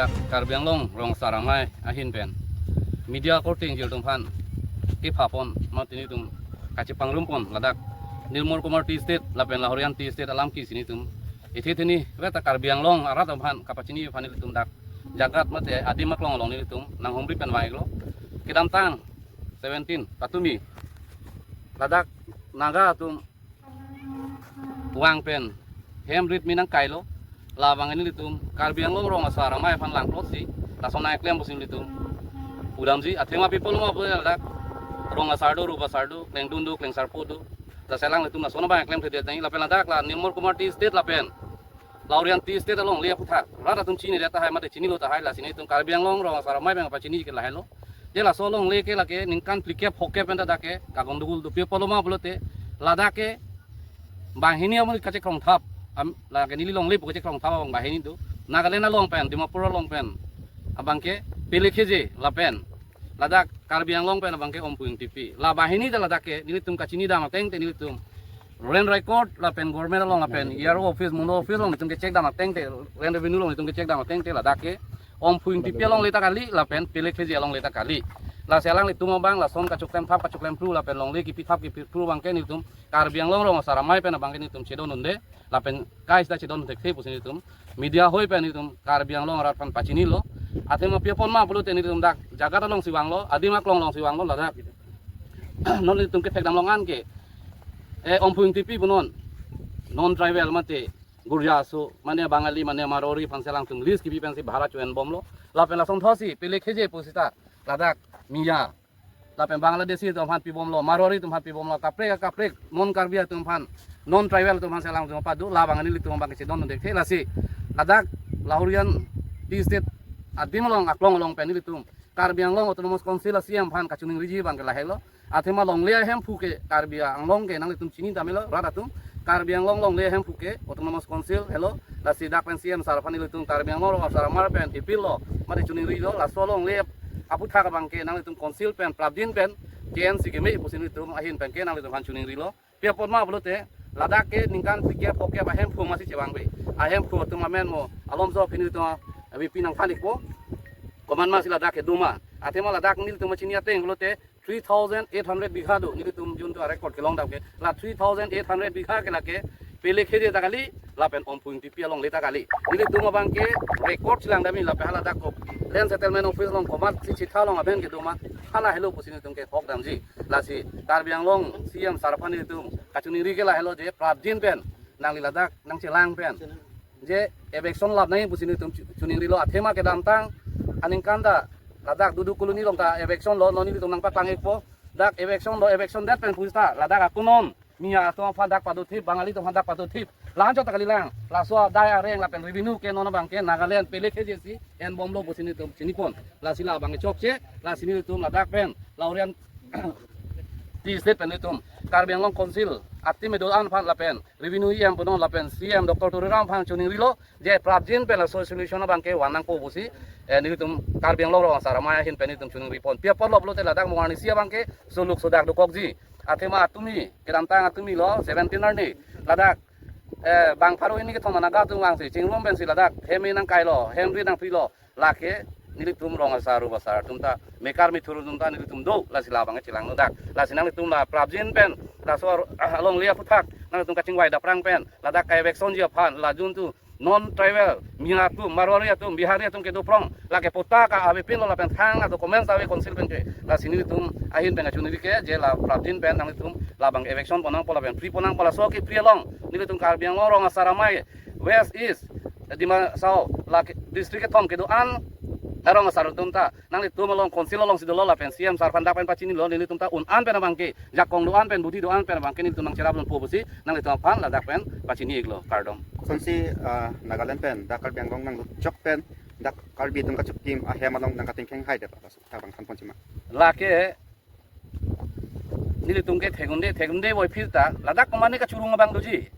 ladak karbiang long rong saramai ahin pen media courting jil tumpan ipapon matini tum kaci pangrumpon ladak Nilmor Kumar Tea Estate lapen Lahorian Tea Estate alam ki sini tum ini weta karbiang long arat tumpan kapacini fanil tum dak jagat mate adi maklong long ni tum nang hombri pen wae lo kidam tang 17 patumi ladak naga tum uang pen hemrit minang kailo labang ini litum karbiang long rong asara mai fan lang plot si langsung naik lem pusin litum udam si athema people mo boleh ladak rong asardo rupa sardo kleng dundu kleng sarpudu ta selang litum langsung banyak lem tedi tangi lapen ladak la Nilmor Kumar Tea Estate lapen Lahorian Tea Estate along liap putar rata tum cini data hai mate cini lo ta hai la sini tum karbiang long rong asara mai bang apa cini ke la hello je la solong leke lake ningkan plikep hokke penda dake kagong dugul du people mo bolote ladake bang hini amul kace krong thap la ke nili long lip ko cekrong thawa bang bahini tu Nagalena long pen Dimapura long pen abang ke pilih keje la pen ladak karbiang long pen abang ke ompuing TV la bahini da ladak ke nili tum kacini da mateng te nili tum ren record la pen government long la pen yaro office mundo office long tum ke cek da mateng te ren revenue long tum ke cek da mateng te ladak ke ompuing TV long leta kali la pen pilih keje long leta kali la selang litum bang la son kacuk lem thap kacuk lem pru la pen long le ki pithap ki pru bang ke nili tum karbiang long rong saramai pen abang ke nili tum cedon nunde lapen guys da cedon tek thep pusin itum media hoi pen itum karbiang long rat pan pacini lo atema piapon ma bulu ten itum dak jagat long siwang lo adima klong long siwang lo ladak non itum ke tek dam longan ke ompuing tipi bunon non travel mate gurjasu mane bangali mane marori panselang tum list ki pi pen si bharat chuen bom lo lapen la song thosi pele kheje pusita ladak miya lapen bangladeshi tum han pi bom lo marori tum han pi bom lo kaprek non karbia tum han non tribal tu masa lang tu padu labang ini litu bang kecil don dek lasi ladak Lahorian Tea Estate adim long aklong long pen litu karbiang long autonomous council siam phan kacuning riji bang ke lahelo athema long le hem phuke karbiang long ke nang litu chini tamelo rada tu karbiang long le hem phuke autonomous council hello lasi dak pen siam sarpan litu karbiang long sar mar pen ipilo mari chuning riji lo la solong le apu tha bang ke nang litu council pen prabdin pen JNC ke me pusin litu ahin pen ke nang litu phan chuning rilo piapon ma blote ladak ke ningkan pikir poke bahem phu masih cewang be ahem phu tu mamen mo alom zo pini tu abi pinang panik po koman masih ladak ke duma atema ladak nil tu macini ateng blote 3800 bigha do nil tu jun tu record ke long dak ke la 3800 bigha ke lake pele khede takali lapen ompuing tipi long leta kali nil tu mabang ke record silang dami la pahala dak ko land settlement office long komat si chitha long aben ke duma hala hello pusini tum ke hok damji lasi karbiang long siam sarpan itu kacuni ri ke la hello je prabjin pen nang liladak nang celang pen je ebection lab nai pusini tum chuning ri lo athema ke damtang aning kanda ladak duduk kuluni long ta ebection lo noni tum nang patang ekpo dak ebection dat pen pusta ladak akunon mia to fadak padu thip bangali to fadak padu thip lan cho takali lang laswa dai areng la pen revenue ke nona bang ke Nagaland pele ke jesi en bomlo pusini tum cinipon la sila bang chok che la sini tum ladak pen Lahorian Tea Estate pen itum karbiang long council ati medol an phan la pen revenue em ponon la pen CM Dr. Turiram phan chuning rilo je prabjin pen la solution bang ke wanang ko busi ni tum karbiang long saramaya hin pen itum chuning ripon pia por lo blo te ladak mongani sia bang ke suluk sodak do kokji atema atumi kedam tang atumi lo 17 ni ladak bang paro ini ke thoma naga tu wang si chingrom ben si ladak hemi nang kai lo hemri nang pri lo lake nilitum rong asaru basar tumta mekar mithuru tumta nilitum do la sila bang cilang nodak la sinang litum la prabjin pen la so along lia puthak nang tum kaching wai da prang pen ladak kai vekson ji phan la jun tu non travel minatu marwari atum bihari atum ke do prong la ke potaka ave pin lo la pen thang atau komen sawe konsil pen ke la sini litum ahin pen achuni ke je la prabjin pen nang litum la bang evekson ponang pola pen free ponang pola so ki pri long nilitum karbiang rong asaramai west east di ma sao la district thom ke do an arong asar tumta nang litum long konsil long sidolo la pen siam sarpan dak pen pacini lo nilitum ta un an pen bang ke jakong do an pen budi do an pen bang ke nilitum nang cerabon po busi nang litum pan la dak pen pacini iglo kardom sonsi Nagaland pen dak karbiang long nang chok pen dak karbi tum kachuk tim ahema long nang kating kheng hai de pa bang than ponchima lake nilitum ke thegunde boy filta ladak komane ka churung bang doji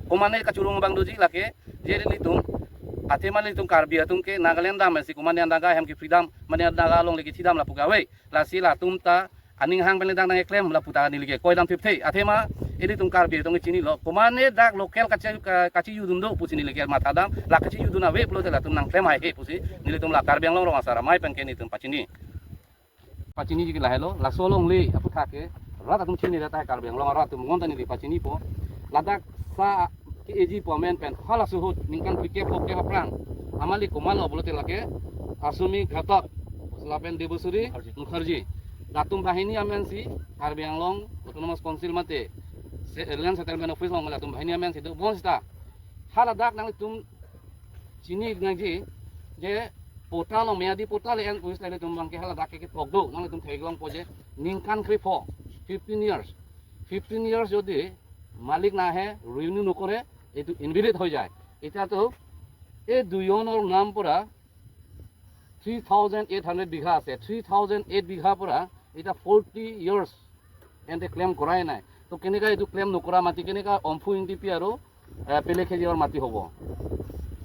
komane ka churung bang doji lake je nilitum atema litum karbi atum ke Nagaland dam si komane andaga hem ki freedom mane andaga long legi thidam la pugawe la sila tumta aning hang pen dang nang eklem la puta ni lege koidam 50 atema ini tum karbi tum cini lo kumane dak lokal kaci yudun do pusi nili kiar mata dam la kaci yudun ave plo la tum nang klem ai pusi nili tum la karbi yang long asara mai pen keni tum pacini jiki la helo la solong li apu thake rata tum cini rata karbi yang long rata tum ngonta nili pacini po ladak sa ki eji po men pen hala suhut ningkan pike poke prang amali kumalo bolote lake asumi ghatak lapen debusuri mukherji datum bahini amen si karbi yang long autonomous council mate Land Settlement Office long latum bahini amen si do bonsta haladak nang tum cini ngaji je portal long meadi portal en puis le tum bangke haladak ke togdo nang tum theglong poje ningkan krifo 15 years jodi মালিক না হে renew নকরে এটু invalid হয়ে যায় এটা তো এই দুইজনৰ নাম পৰা 3800 বিঘা আছে 3008 বিঘা পৰা এটা 40 ইয়াৰ্স এন্তে ক্লেম কৰাই নাই তো কেনেকা এটু ক্লেম নকৰা মাটি কেনেকা অম্ফু ইনটিপি আৰু পেলে খেজিৰ মাটি হ'ব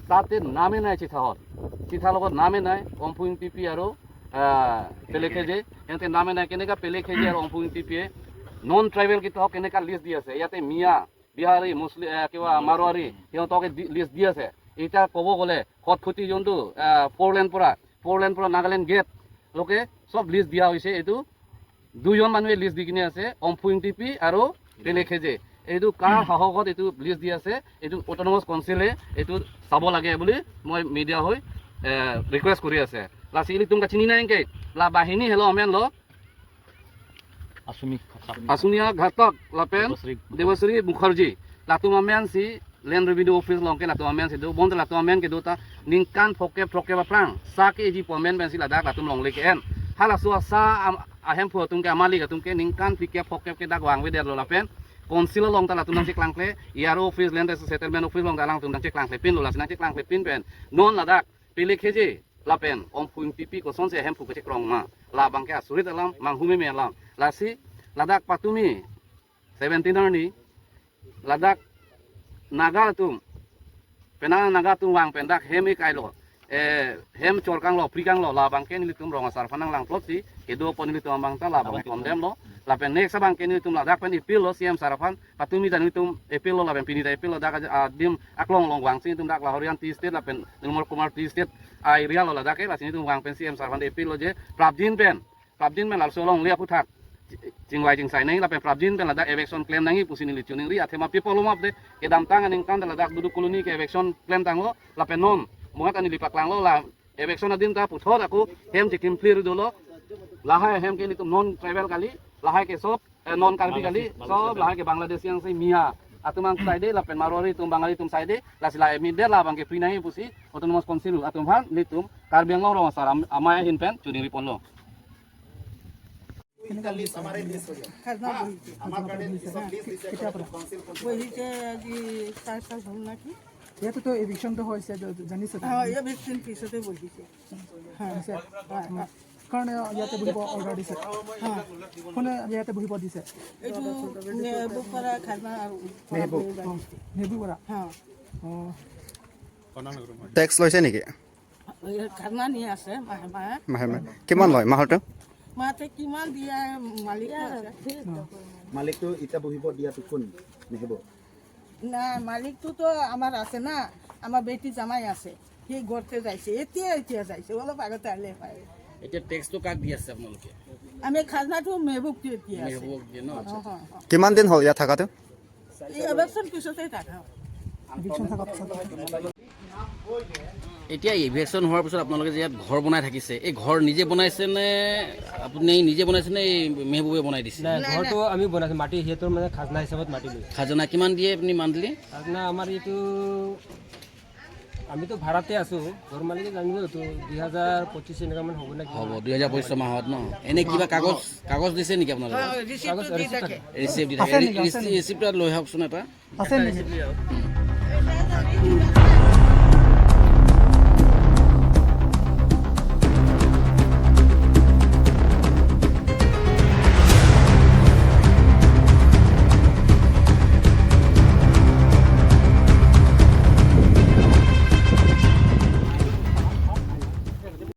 তাতে নামে নাই চিঠাৰ লগত নামে নাই অম্ফু ইনটিপি আৰু পেলে খেজি এন্তে নামে নাই কেনেকা পেলে খেজি আৰু অম্ফু ইনটিপিয়ে নন ট্ৰাইবেল কিতক কেনেকা লিষ্ট দি আছে ইয়াতে মিয়া বিহাৰী মুছলিম কিবা মাৰোৱাৰী সিহঁতকে লিষ্ট দি আছে এটা ক'ব গ'লে খটখুটি যোনটো ফ'ৰ লেন পৰা নাগালেণ্ড গেট লোকে সব লিষ্ট দিয়া হৈছে এইটো দুইজন মানুহে লিষ্ট দি কিনে আছে অম্ফুইং টিপি আৰু বেলেখেজে এইটো কাৰ সাহসত এইটো লিষ্ট দি আছে এইটো অট'নমাছ কাউন্সিলে এইটো চাব লাগে বুলি মই মিডিয়া হৈ ৰিকুৱেষ্ট কৰি আছে লাচিলি তুমি চিনি নাই কে লা বাহিনী হেলো অমেন ল Asunia Ghatak Lapen Devasri Mukherjee Latu Amen si Land Revenue Office longke Latu Amen si do bond Latu Amen ke dota ningkan fokep prang sa ke ji pomen ben si ladak Latu long leke en hala sa ahem pho tum ke amali ka tum ke ningkan fikep fokep ke dak wang we der lo lapen konsil long ta Latu nang si klangkle yaro office land settlement office long galang tum nang si klangkle pin lo la nang si klangkle pin ben non ladak pilih keje lapen om puing pipi ko son se ahem pho ke krong ma la bangke asurit alam manghume me alam lasi ladak patumi 17 ni ladak naga tum penang naga tum wang pendak hem ikai lo hem chorkang lo prikang lo la bangke ni tum ronga sarfanang lang plot si kedo pon ni tum bang ta la bang kondem lo la pen next bangke ni tum ladak pen ipil lo siam sarafan patumi dan tum epil lo la pen pinita epil lo dak dim aklong long wang sin tum dak la horian ti state la pen nomor kumar ti state ai real lo ladak la sini tum wang pen siam sarafan epil lo je prabjin men la solong lia puthak jingwai jing sai nai la pe prabjin pe ladak eviction claim nangi pusini lichuning ri athema people map de ke dam tang aning kan ladak duduk koloni ke eviction claim tang lo la pe non mongat ani lipak lang lo la eviction adin ta puthor aku hem chikim clear dolo lahai hem ke ni tum non travel kali lahai ke sob non karbi kali sob lahai ke bangladesh yang sai mia atumang sai de la pe marwari tum bangali tum sai de la sila emider la bang ke free nai pusi autonomous council atum han ni tum karbi yang lo sar amaya hin pen chuni ripon lo ইয়াতে তো এভিকশনটো হৈছে জানিছে eviction পিছতে বহিছে কাৰণ ইয়াতে বহিব order দিছে কোনে ইয়াতে বহিব দিছে এইটো মেহবুব পৰা খানা আৰু মেহবুব পৰা টেক্স লৈছে নেকি খানা নি আছে মাহে মাহে কিমান লয় মাহৰটো মাতে কিমান দিয়া মালিক আছে মালিকটো ইটা বহিব দিয়াটো কোন নেহেব না মালিকটো আমাৰ আছে না আমাৰ বেটি জামাই আছে সি ঘৰতে যাইছে এতিয়া যাইছে অলপ আগতে আহিলে পায় এতিয়া টেক্সটো কাক দি আছে আপোনালোকে আমি খাজনাটো মেহবুব দি আছে কিমান দিন হ'ল ইয়াত থাকাটো এই এভিকশন পিছতে থাকা এভিকশন থাকা এতিয়া ইভেকশ্যন হোৱাৰ পিছত আপোনালোকে যে ইয়াত ঘৰ বনাই থাকিছে এই ঘৰ নিজে বনাইছে নে আপুনি নিজে বনাইছে নে মেহবুবে বনাই দিছে ঘৰটো আমি বনাইছোঁ মাটি সিহঁতৰ মানে খাজনা হিচাপত মাটি লৈছোঁ খাজনা কিমান দিয়ে আপুনি মান্থলি খাজনা আমাৰ এইটো আমিতো ভাড়াতে আছোঁ ঘৰ মালিকে জানিব এইটো 2025 এনেকুৱামান হ'ব নেকি হ'ব 2025 মাহত ন এনে কিবা কাগজ দিছে নেকি আপোনালোকে ৰিচিপ্ট দি থাকে ৰিচিপ্ট লৈ আহকচোন এটা আছে নেকি